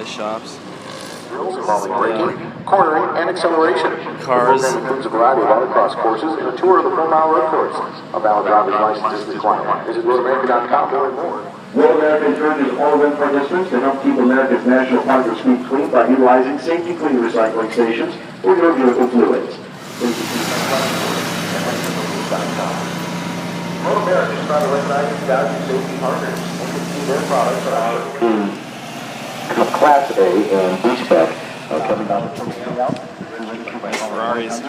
shops. Braking, cornering, and acceleration. Cars. The program includes a variety of autocross courses and a tour of the 4-mile road course. A valid driver's license is required. Visit roadamerica.com to learn more. Road America encourages all of our participants to help keep America's national parks sweep clean by utilizing safety clean recycling stations or your vehicle fluids. Road America is proud to recognize its valued safety partners and continue their products are out. Class A and B spec coming down the Ferraris.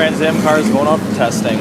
Trans Am cars going out for testing.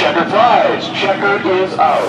Checker flies. Checker is out.